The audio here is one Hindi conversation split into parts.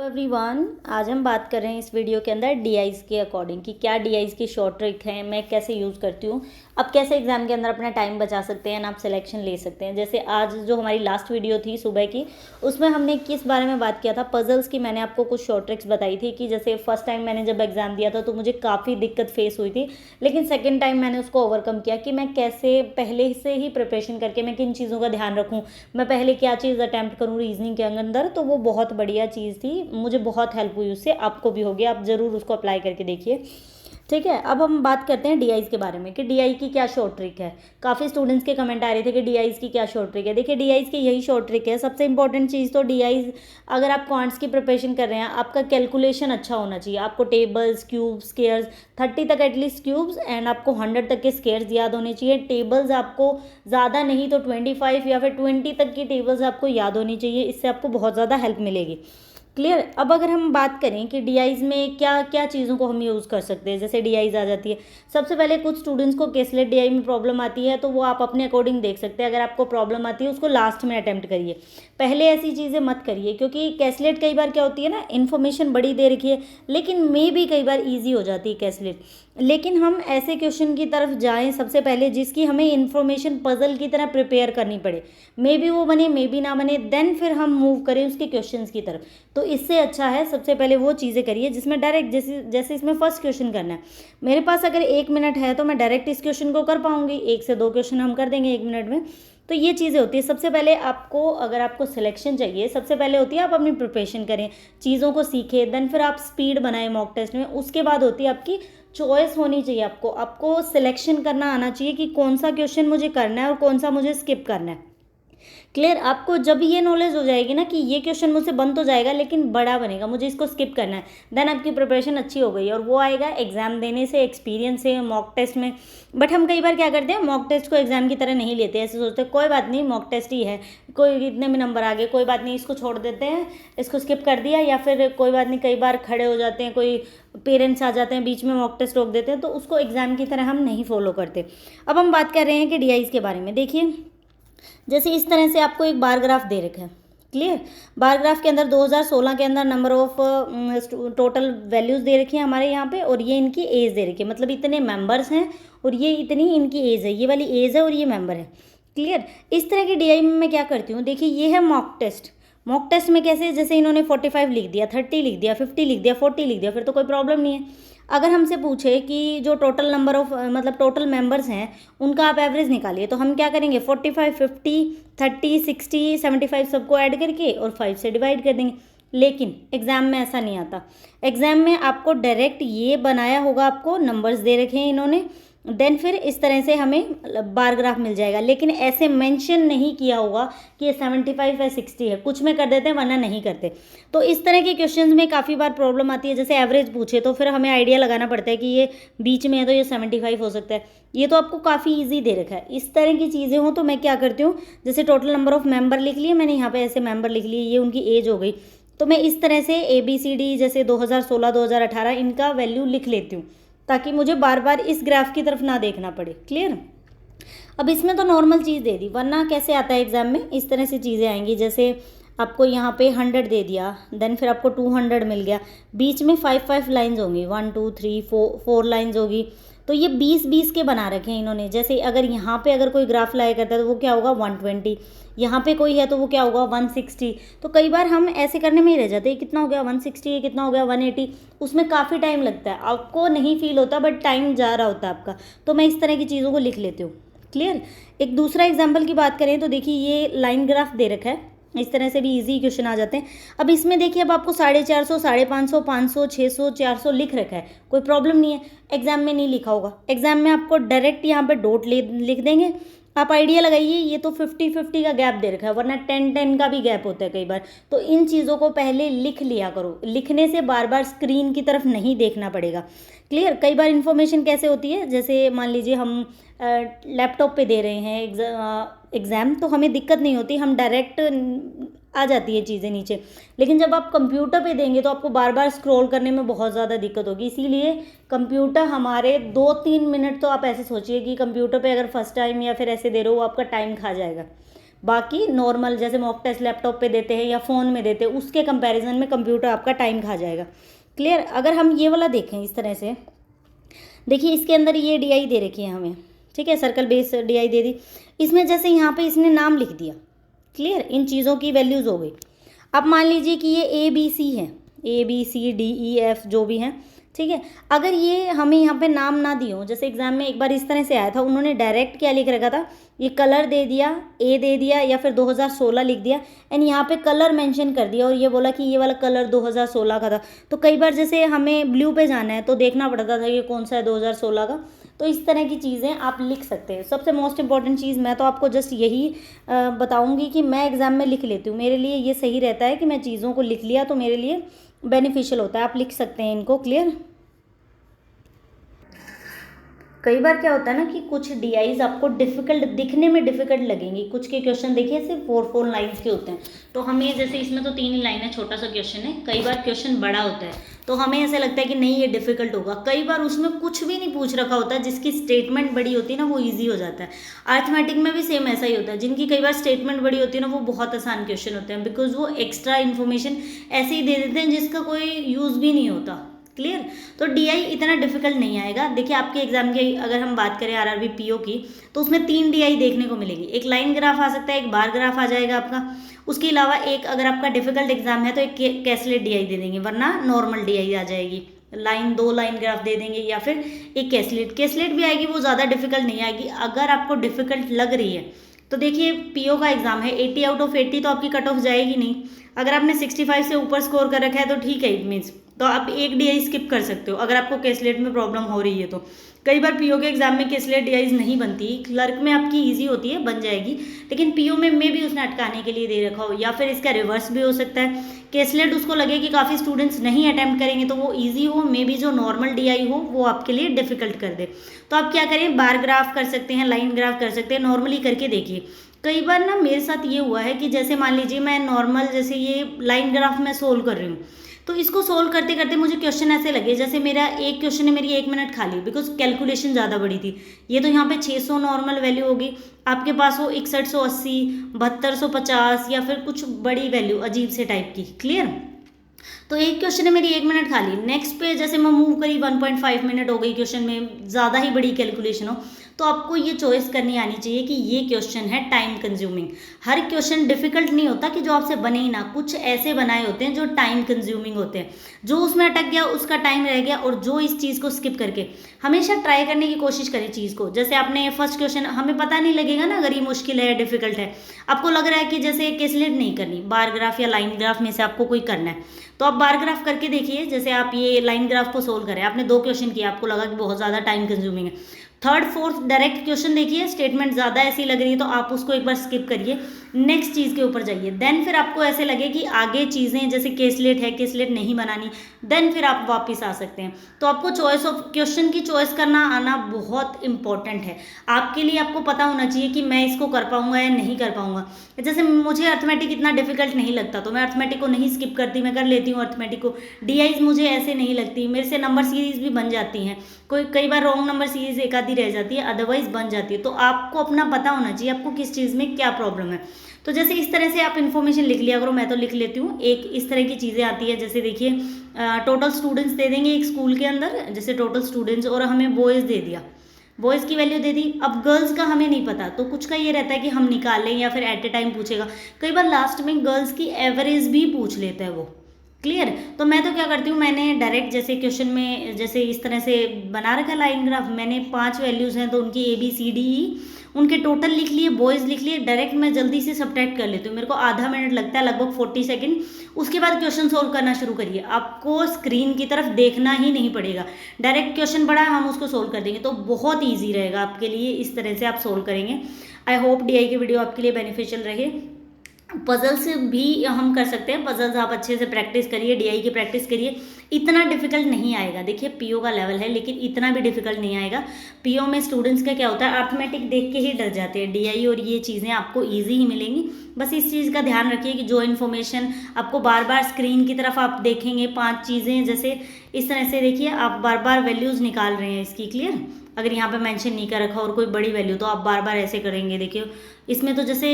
हेलो एवरीवन, आज हम बात कर रहे हैं इस वीडियो के अंदर डीआईज के अकॉर्डिंग कि क्या डीआईज की शॉर्ट ट्रिक है, मैं कैसे यूज़ करती हूँ, आप कैसे एग्जाम के अंदर अपना टाइम बचा सकते हैं, आप सिलेक्शन ले सकते हैं। जैसे आज जो हमारी लास्ट वीडियो थी सुबह की, उसमें हमने किस बारे में बात किया था, पजल्स की। मैंने आपको कुछ शॉर्ट ट्रिक्स बताई थी कि जैसे फर्स्ट टाइम मैंने जब एग्जाम दिया था तो मुझे काफ़ी दिक्कत फेस हुई थी, लेकिन सेकेंड टाइम मैंने उसको ओवरकम किया कि मैं कैसे पहले से ही प्रिपरेशन करके मैं किन चीज़ों का ध्यान रखूँ, मैं पहले क्या चीज़ अटैम्प्ट करूँ रीजनिंग के अंदर। तो वो बहुत बढ़िया चीज़ थी, मुझे बहुत हेल्प हुई उससे, आपको भी होगी, आप ज़रूर उसको अप्लाई करके देखिए। ठीक है, अब हम बात करते हैं डीआईज के बारे में कि डीआई की क्या शॉर्ट ट्रिक है। काफ़ी स्टूडेंट्स के कमेंट आ रहे थे कि डीआईज की क्या शॉर्ट ट्रिक है। देखिए, डीआईज की यही शॉर्ट ट्रिक है। सबसे इंपॉर्टेंट चीज़ तो डीआईज, अगर आप क्वांट्स की प्रिपरेशन कर रहे हैं, आपका कैलकुलेशन अच्छा होना चाहिए। आपको टेबल्स, क्यूब्स, स्केयर्स 30 तक एटलीस्ट क्यूब्स एंड आपको 100 तक के स्केयर्स याद होने चाहिए। टेबल्स आपको ज़्यादा नहीं तो 25 या फिर 20 तक की टेबल्स आपको याद होनी चाहिए, इससे आपको बहुत ज़्यादा हेल्प मिलेगी। क्लियर। अब अगर हम बात करें कि डीआईज में क्या क्या चीज़ों को हम यूज़ कर सकते हैं, जैसे डीआईज आ जाती है। सबसे पहले कुछ स्टूडेंट्स को केसलेट डीआई में प्रॉब्लम आती है, तो वो आप अपने अकॉर्डिंग देख सकते हैं। अगर आपको प्रॉब्लम आती है उसको लास्ट में अटैम्प्ट करिए, पहले ऐसी चीज़ें मत करिए, क्योंकि कैसलेट कई बार क्या होती है ना, इन्फॉर्मेशन बड़ी दे रखी है लेकिन मे भी कई बार ईजी हो जाती है कैसलेट। लेकिन हम ऐसे क्वेश्चन की तरफ जाएं सबसे पहले जिसकी हमें इन्फॉर्मेशन पजल की तरह प्रिपेयर करनी पड़े, मे बी वो बने मे बी ना बने, देन फिर हम मूव करें उसके क्वेश्चंस की तरफ। तो इससे अच्छा है सबसे पहले वो चीज़ें करिए जिसमें डायरेक्ट, जैसे जैसे इसमें फर्स्ट क्वेश्चन करना है, मेरे पास अगर 1 मिनट है तो मैं डायरेक्ट इस क्वेश्चन को कर पाऊंगी, 1 से 2 क्वेश्चन हम कर देंगे 1 मिनट में। तो ये चीज़ें होती है। सबसे पहले आपको, अगर आपको सिलेक्शन चाहिए, सबसे पहले होती है आप अपनी प्रिपरेशन करें, चीज़ों को सीखें, देन फिर आप स्पीड बनाएं मॉक टेस्ट में। उसके बाद होती है आपकी चॉइस होनी चाहिए, आपको सिलेक्शन करना आना चाहिए कि कौन सा क्वेश्चन मुझे करना है और कौन सा मुझे स्किप करना है। क्लियर। आपको जब ये नॉलेज हो जाएगी ना कि ये क्वेश्चन मुझसे बन तो जाएगा लेकिन बड़ा बनेगा, मुझे इसको स्किप करना है, देन आपकी प्रिपरेशन अच्छी हो गई और वो आएगा एग्जाम देने से, एक्सपीरियंस से, मॉक टेस्ट में। बट हम कई बार क्या करते हैं, मॉक टेस्ट को एग्जाम की तरह नहीं लेते, ऐसे सोचते हैं कोई बात नहीं मॉक टेस्ट ही है, कोई इतने में नंबर आ गए, कोई बात नहीं इसको छोड़ देते हैं, इसको स्किप कर दिया, या फिर कोई बात नहीं, कई बार खड़े हो जाते हैं, कोई पेरेंट्स आ जाते हैं बीच में, मॉक टेस्ट रोक देते हैं, तो उसको एग्जाम की तरह हम नहीं फॉलो करते। अब हम बात कर रहे हैं कि डीआईज के बारे में। देखिए, जैसे इस तरह से आपको एक बार ग्राफ दे रखा है। क्लियर। बार ग्राफ के अंदर 2016 के अंदर नंबर ऑफ टोटल वैल्यूज़ दे रखी है हमारे यहाँ पे, और ये इनकी एज दे रखी है, मतलब इतने मेंबर्स हैं और ये इतनी इनकी एज है, ये वाली एज है और ये मेंबर है। क्लियर। इस तरह की डीआई में मैं क्या करती हूँ, देखिए ये है मॉक टेस्ट। मॉक टेस्ट में कैसे, जैसे इन्होंने 45 लिख दिया, 30 लिख दिया, 50 लिख दिया, 40 लिख दिया, फिर तो कोई प्रॉब्लम नहीं है। अगर हमसे पूछे कि जो टोटल नंबर ऑफ, मतलब टोटल मेंबर्स हैं, उनका आप एवरेज निकालिए, तो हम क्या करेंगे, 45, 50, 30, 60, 75 सबको ऐड करके और 5 से डिवाइड कर देंगे। लेकिन एग्ज़ाम में ऐसा नहीं आता। एग्ज़ाम में आपको डायरेक्ट ये बनाया होगा, आपको नंबर्स दे रखे हैं इन्होंने, देन फिर इस तरह से हमें बार ग्राफ मिल जाएगा, लेकिन ऐसे मेंशन नहीं किया होगा कि ये 75 है 60 है, कुछ में कर देते हैं वरना नहीं करते। तो इस तरह के क्वेश्चंस में काफ़ी बार प्रॉब्लम आती है। जैसे एवरेज पूछे तो फिर हमें आइडिया लगाना पड़ता है कि ये बीच में है तो ये 75 हो सकता है, ये तो आपको काफ़ी ईजी दे रखा है। इस तरह की चीज़ें हों तो मैं क्या करती हूँ, जैसे टोटल नंबर ऑफ मेंबर लिख लिए मैंने यहाँ पे, ऐसे मेंबर लिख लिए, ये उनकी एज हो गई, तो मैं इस तरह से ABCD जैसे 2016 2018 इनका वैल्यू लिख लेती हूँ, ताकि मुझे बार बार इस ग्राफ की तरफ ना देखना पड़े। क्लियर। अब इसमें तो नॉर्मल चीज़ दे दी, वरना कैसे आता है एग्जाम में, इस तरह से चीज़ें आएंगी, जैसे आपको यहाँ पे 100 दे दिया, देन फिर आपको 200 मिल गया, बीच में 5 लाइन्स होंगी, 1 2 3 4 लाइन्स होगी, तो ये 20 के बना रखे हैं इन्होंने। जैसे अगर यहाँ पे अगर कोई ग्राफ लाया करता है तो वो क्या होगा 120, यहाँ पे कोई है तो वो क्या होगा 160। तो कई बार हम ऐसे करने में ही रह जाते हैं, कितना हो गया 160, ये कितना हो गया 180, उसमें काफ़ी टाइम लगता है, आपको नहीं फील होता बट टाइम जा रहा होता है आपका। तो मैं इस तरह की चीज़ों को लिख लेती हूँ। क्लियर। एक दूसरा एग्जाम्पल की बात करें तो देखिए ये लाइन ग्राफ दे रखा है, इस तरह से भी इजी क्वेश्चन आ जाते हैं। अब इसमें देखिए, अब आपको 450, 550, 500, 600, 400 लिख रखा है, कोई प्रॉब्लम नहीं है। एग्जाम में नहीं लिखा होगा, एग्जाम में आपको डायरेक्ट यहाँ पे डॉट लिख देंगे, आप आइडिया लगाइए, ये तो 50-50 का गैप दे रखा है, वरना 10-10 का भी गैप होता है कई बार। तो इन चीज़ों को पहले लिख लिया करो, लिखने से बार बार स्क्रीन की तरफ नहीं देखना पड़ेगा। क्लियर। कई बार इन्फॉर्मेशन कैसे होती है, जैसे मान लीजिए हम लैपटॉप पे दे रहे हैं एग्ज़ाम, तो हमें दिक्कत नहीं होती, हम डायरेक्ट आ जाती है चीज़ें नीचे, लेकिन जब आप कंप्यूटर पे देंगे तो आपको बार बार स्क्रॉल करने में बहुत ज़्यादा दिक्कत होगी। इसीलिए कंप्यूटर हमारे 2-3 मिनट तो आप ऐसे सोचिए कि कंप्यूटर पे अगर फर्स्ट टाइम या फिर ऐसे दे रहे हो, वो आपका टाइम खा जाएगा। बाकी नॉर्मल जैसे मॉक टेस्ट लैपटॉप पे देते हैं या फ़ोन में देते हैं उसके कंपैरिजन में कंप्यूटर आपका टाइम खा जाएगा। क्लियर। अगर हम ये वाला देखें इस तरह से, देखिए इसके अंदर ये DI दे रखी है हमें, ठीक है, सर्कल बेस DI दे दी। इसमें जैसे यहाँ पे इसने नाम लिख दिया, क्लियर, इन चीज़ों की वैल्यूज़ हो गई। अब मान लीजिए कि ये ABC है, ABCDEF जो भी हैं, ठीक है। अगर ये हमें यहाँ पे नाम ना दिए हो, जैसे एग्जाम में एक बार इस तरह से आया था, उन्होंने डायरेक्ट क्या लिख रखा था, ये कलर दे दिया, A दे दिया या फिर 2016 लिख दिया एंड यहाँ पे कलर मेंशन कर दिया और ये बोला कि ये वाला कलर 2016 का था। तो कई बार जैसे हमें ब्लू पे जाना है तो देखना पड़ता था ये कौन सा है 2016 का। तो इस तरह की चीज़ें आप लिख सकते हैं। सबसे मोस्ट इंपॉर्टेंट चीज़ मैं तो आपको जस्ट यही बताऊंगी कि मैं एग्ज़ाम में लिख लेती हूँ, मेरे लिए ये सही रहता है कि मैं चीज़ों को लिख लिया तो मेरे लिए बेनिफिशियल होता है। आप लिख सकते हैं इनको, क्लियर। कई बार क्या होता है ना कि कुछ DIs आपको डिफ़िकल्ट दिखने में डिफ़िकल्ट लगेंगी। कुछ के क्वेश्चन देखिए सिर्फ 4 लाइन्स के होते हैं, तो हमें जैसे इसमें तो 3 ही लाइन है, छोटा सा क्वेश्चन है। कई बार क्वेश्चन बड़ा होता है तो हमें ऐसा लगता है कि नहीं ये डिफ़िकल्ट होगा। कई बार उसमें कुछ भी नहीं पूछ रखा होता है, जिसकी स्टेटमेंट बड़ी होती है ना वो ईजी हो जाता है। अर्थमेटिक में भी सेम ऐसा ही होता है, जिनकी कई बार स्टेटमेंट बड़ी होती है ना वो बहुत आसान क्वेश्चन होते हैं, बिकॉज वो एक्स्ट्रा इन्फॉर्मेशन ऐसे ही दे देते हैं जिसका कोई यूज़ भी नहीं होता। क्लियर। तो DI इतना डिफिकल्ट नहीं आएगा। देखिए आपके एग्जाम की अगर हम बात करें RRB PO की, तो उसमें 3 DI देखने को मिलेगी। एक लाइन ग्राफ आ सकता है, एक बार ग्राफ आ जाएगा आपका। उसके अलावा एक अगर आपका डिफिकल्ट एग्जाम है तो एक कैसलेट DI दे देंगे, वरना नॉर्मल DI आ जाएगी। दो लाइन ग्राफ दे देंगे या फिर एक कैसलेट भी आएगी, वो ज़्यादा डिफिकल्ट नहीं आएगी। अगर आपको डिफिकल्ट लग रही है तो देखिए PO का एग्जाम है, 80 आउट ऑफ 80 तो आपकी कट ऑफ जाएगी नहीं। अगर आपने 65 से ऊपर स्कोर कर रखा है तो ठीक है, इट मीन्स तो आप एक DI स्किप कर सकते हो अगर आपको कैसलेट में प्रॉब्लम हो रही है तो। कई बार PO के एग्जाम में कैसलेट DIs नहीं बनती, क्लर्क में आपकी इजी होती है, बन जाएगी, लेकिन PO में मे भी उसने अटकाने के लिए दे रखा हो, या फिर इसका रिवर्स भी हो सकता है। कैसलेट उसको लगे कि काफ़ी स्टूडेंट्स नहीं अटैम्प्ट करेंगे तो वो ईजी हो, मे बी जो नॉर्मल DI हो वो आपके लिए डिफिकल्ट कर दे। तो आप क्या करें, बार ग्राफ कर सकते हैं, लाइन ग्राफ कर सकते हैं, नॉर्मली करके देखिए। कई बार ना मेरे साथ ये हुआ है कि जैसे मान लीजिए मैं नॉर्मल जैसे ये लाइन ग्राफ में सोल्व कर रही हूँ, तो इसको सोल्व करते करते मुझे क्वेश्चन ऐसे लगे जैसे मेरा एक क्वेश्चन है, मेरी 1 मिनट खाली, बिकॉज कैलकुलेशन ज़्यादा बड़ी थी। ये तो यहाँ पे 600 नॉर्मल वैल्यू होगी, आपके पास हो 6180, 7250 या फिर कुछ बड़ी वैल्यू अजीब से टाइप की। क्लियर। तो एक क्वेश्चन है मेरी 1 मिनट खाली, नेक्स्ट पे जैसे मैं मूव करी 1.5 मिनट हो गई, क्वेश्चन में ज़्यादा ही बड़ी कैलकुलेशन हो, तो आपको ये चॉइस करनी आनी चाहिए कि ये क्वेश्चन है टाइम कंज्यूमिंग। हर क्वेश्चन डिफिकल्ट नहीं होता कि जो आपसे बने ही ना, कुछ ऐसे बनाए होते हैं जो टाइम कंज्यूमिंग होते हैं, जो उसमें अटक गया उसका टाइम रह गया, और जो इस चीज़ को स्किप करके हमेशा ट्राई करने की कोशिश करें चीज़ को। जैसे आपने फर्स्ट क्वेश्चन, हमें पता नहीं लगेगा ना अगर ये मुश्किल है डिफिकल्ट है, आपको लग रहा है कि जैसे कैसलेट नहीं करनी, बार ग्राफ या लाइन ग्राफ में से आपको कोई करना है, तो आप बार ग्राफ करके देखिए। जैसे आप ये लाइन ग्राफ को सोल्व करें, आपने 2 क्वेश्चन किया, आपको लगा कि बहुत ज़्यादा टाइम कंज्यूमिंग है, थर्ड फोर्थ डायरेक्ट क्वेश्चन देखिए, स्टेटमेंट ज़्यादा ऐसी लग रही है तो आप उसको एक बार स्किप करिए, नेक्स्ट चीज़ के ऊपर जाइए। देन फिर आपको ऐसे लगे कि आगे चीज़ें जैसे कैसलेट है, कैसलेट नहीं बनानी, देन फिर आप वापस आ सकते हैं। तो आपको चॉइस ऑफ क्वेश्चन की चॉइस करना आना बहुत इंपॉर्टेंट है आपके लिए। आपको पता होना चाहिए कि मैं इसको कर पाऊंगा या नहीं कर पाऊंगा। जैसे मुझे अर्थमेटिक इतना डिफिकल्ट नहीं लगता तो मैं अर्थमेटिक को नहीं स्किप करती, मैं कर लेती हूँ अर्थमेटिक को। DIs मुझे ऐसे नहीं लगती, मेरे से नंबर सीरीज भी बन जाती हैं, कई बार रॉन्ग नंबर सीरीज एक आधी रह जाती है, अदरवाइज बन जाती है। तो आपको अपना पता होना चाहिए आपको किस चीज़ में क्या प्रॉब्लम है। तो जैसे इस तरह से आप इन्फॉर्मेशन लिख लिया करो, मैं तो लिख लेती हूँ। एक इस तरह की चीज़ें आती है, जैसे देखिए टोटल स्टूडेंट्स दे देंगे एक स्कूल के अंदर, जैसे टोटल स्टूडेंट्स, और हमें बॉयज़ दे दिया, बॉयज़ की वैल्यू दे दी। अब गर्ल्स का हमें नहीं पता, तो कुछ का ये रहता है कि हम निकालें या फिर एट ए टाइम पूछेगा। कई बार लास्ट में गर्ल्स की एवरेज भी पूछ लेता है वो। क्लियर। तो मैं तो क्या करती हूँ, मैंने डायरेक्ट जैसे क्वेश्चन में जैसे इस तरह से बना रखा लाइन ग्राफ, मैंने 5 वैल्यूज़ हैं तो उनकी ABCDE उनके टोटल लिख लिए, बॉयज़ लिख लिए, डायरेक्ट मैं जल्दी से सब्ट्रैक्ट कर लेती हूँ, मेरे को आधा मिनट लगता है, लगभग 40 सेकंड। उसके बाद क्वेश्चन सोल्व करना शुरू करिए, आपको स्क्रीन की तरफ देखना ही नहीं पड़ेगा, डायरेक्ट क्वेश्चन पड़ा हम उसको सोल्व कर देंगे, तो बहुत ईजी रहेगा आपके लिए। इस तरह से आप सोल्व करेंगे। आई होप DI की वीडियो आपके लिए बेनिफिशियल रहे। पजल्स भी हम कर सकते हैं, पजल्स आप अच्छे से प्रैक्टिस करिए, DI की प्रैक्टिस करिए, इतना डिफिकल्ट नहीं आएगा। देखिए PO का लेवल है लेकिन इतना भी डिफिकल्ट नहीं आएगा। PO में स्टूडेंट्स का क्या होता है, अर्थमेटिक देख के ही डर जाते हैं, DI और ये चीज़ें आपको ईजी ही मिलेंगी। बस इस चीज़ का ध्यान रखिए कि जो इन्फॉर्मेशन आपको बार बार स्क्रीन की तरफ आप देखेंगे, 5 चीज़ें जैसे इस तरह से देखिए आप बार बार वैल्यूज़ निकाल रहे हैं इसकी। क्लियर? अगर यहाँ पे मेंशन नहीं कर रखा और कोई बड़ी वैल्यू तो आप बार बार ऐसे करेंगे। देखिए इसमें तो जैसे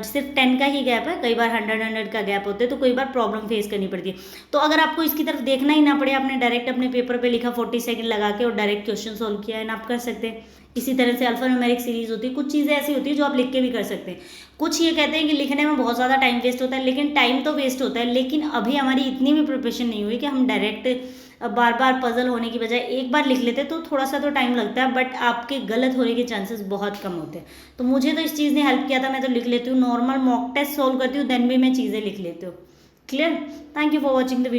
सिर्फ 10 का ही गैप है, कई बार 100 का गैप होते हैं, तो कई बार प्रॉब्लम फेस करनी पड़ती है। तो अगर आपको इसकी तरफ देखना ही ना पड़े, आपने डायरेक्ट अपने पेपर पे लिखा 40 सेकंड लगा के और डायरेक्ट क्वेश्चन सोल्व किया है ना, आप कर सकते हैं। इसी तरह से अल्फा न्यूमेरिक सीरीज होती है, कुछ चीज़ें ऐसी होती है जो आप लिख के भी कर सकते हैं। कुछ ये कहते हैं कि लिखने में बहुत ज़्यादा टाइम वेस्ट होता है, लेकिन टाइम तो वेस्ट होता है, लेकिन अभी हमारी इतनी भी प्रिपरेशन नहीं हुई कि हम डायरेक्ट बार बार पजल होने की बजाय एक बार लिख लेते तो थोड़ा सा तो टाइम लगता है, बट आपके गलत होने के चांसेस बहुत कम होते हैं। तो मुझे तो इस चीज़ ने हेल्प किया था, मैं तो लिख लेती हूँ, नॉर्मल मॉक टेस्ट सोल्व करती हूँ, देन भी मैं चीज़ें लिख लेती हूँ। Clear? Thank you for watching the video.